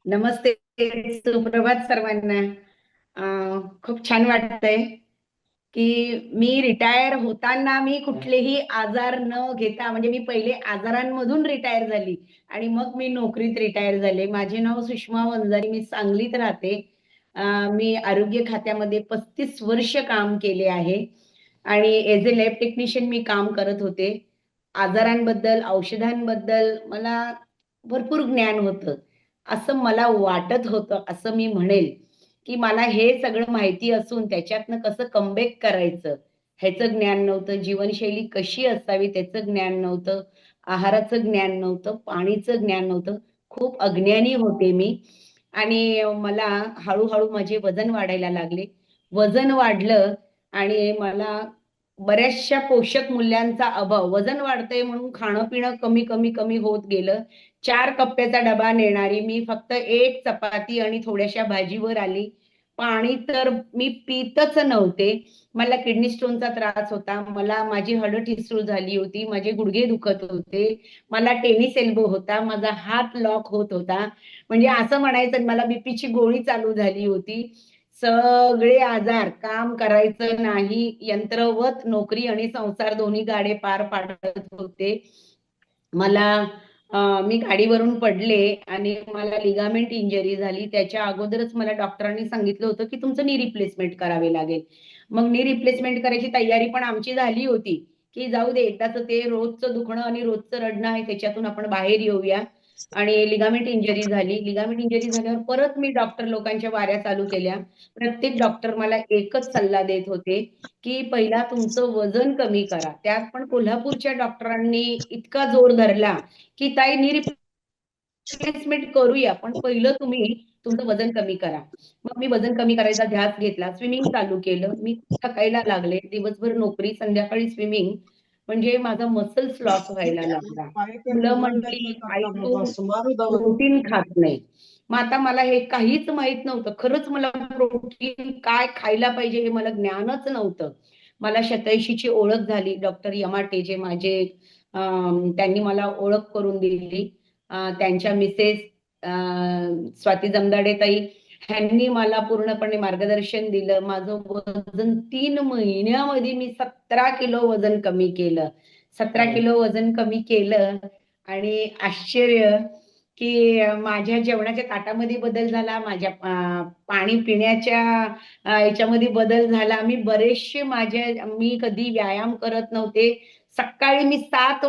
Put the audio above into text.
नमस्ते. सुप्रभात सर्वांना. खूप छान वाटतंय, की मी रिटायर होताना मी कुठलेही आजार न घेता म्हणजे मी पहिले आजारांमधून रिटायर झाली आणि मग मी नोकरीत रिटायर झाले. माझे नाव सुषमा वंजारी. मी सांगलीत राहते. अ, मी आरोग्य खात्यामध्ये 35 वर्ष काम केले आहे आणि ॲज अ लॅब टेक्निशियन मी काम करत होते. आजारांबद्दल, औषधांबद्दल मला भरपूर ज्ञान होतं. असं मला वाटत होतं, असं मी म्हणेल, की मला हे सगळं माहिती असून त्याच्यातनं कसं कमबॅक करायचं, ह्याचं ज्ञान नव्हतं. जीवनशैली कशी असावी त्याचं ज्ञान नव्हतं. आहाराचं ज्ञान नव्हतं, पाणीचं ज्ञान नव्हतं. खूप अज्ञानी होते मी आणि मला हळू माझे वजन वाढायला लागले. वजन वाढलं आणि मला बऱ्याचशा पोषक मूल्यांचा अभाव. वजन वाढतंय म्हणून खाणं-पिणं कमी होत गेलं. 4 कप्प्याचा डबा नेणारी मी फक्त 1 चपाती आणि थोड्याशा भाजीवर आली. पाणी तर मी पीतच नव्हते. मला किडनी स्टोनचा त्रास होता. मला माझी हाडं ठिसूळ झाली होती. माझे गुडघे दुखत होते. मला टेनिस एल्बो होता. माझा हात लॉक होत होता. म्हणजे असं म्हणायचं मला बीपीची गोळी चालू झाली होती. सगळे आजार, काम करायचं नाही, यंत्रवत नोकरी आणि संसार दोन्ही गाडे पार पाडत होते. मला मी गाडीवरून पडले आणि मला लिगामेंट इंजुरी झाली. त्याच्या अगोदरच मला डॉक्टरांनी सांगितलं होतं, की तुमचं नी रिप्लेसमेंट करावी लागेल. मग नी रिप्लेसमेंट करायची तयारी पण आमची झाली होती, की जाऊ दे एकदाचं ते रोजचं दुखणं आणि रोजचं रडणं आहे त्याच्यातून आपण बाहेर येऊया. आणि लिगामेंट इंजुरी झाली. लिगामेंट इंजुरी झाल्यावर परत मी डॉक्टर लोकांच्या वाऱ्या चालू केल्या. प्रत्येक डॉक्टर मला एकच सल्ला देत होते, की पहिला तुमचं वजन कमी करा. त्यात पण कोल्हापूरच्या डॉक्टरांनी इतका जोर धरला, की ताई नी रिप्लेसमेंट करूया, पण पहिलं तुम्ही तुमचं वजन कमी करा. मग मी वजन कमी करायचा ध्यास घेतला. स्विमिंग चालू केलं. मी थकायला लागले. दिवसभर नोकरी, संध्याकाळी स्विमिंग. म्हणजे माझा मसल्स लॉस व्हायला लागला. मुलं म्हटली, "आई तू प्रोटीन खात नाही." मग आता मला हे काहीच माहीत नव्हतं. खरंच मला प्रोटीन काय खायला पाहिजे हे मला ज्ञानच नव्हतं. मला 87ची ओळख झाली. डॉक्टर यमाटे जे माझे त्यांनी मला ओळख करून दिली. त्यांच्या मिसेस अ, स्वाती जमदाडे ताई ह्यांनी मला पूर्णपणे मार्गदर्शन दिलं. माझं वजन 3 महिन्यामध्ये मी 17 किलो वजन कमी केलं. 17 किलो वजन कमी केलं आणि आश्चर्य, की माझ्या जेवणाच्या ताटामध्ये बदल झाला. माझ्या पाणी पिण्याच्या ह्याच्यामध्ये बदल झाला. मी बरेचसे मी कधी व्यायाम करत नव्हते. सकाळी मी 7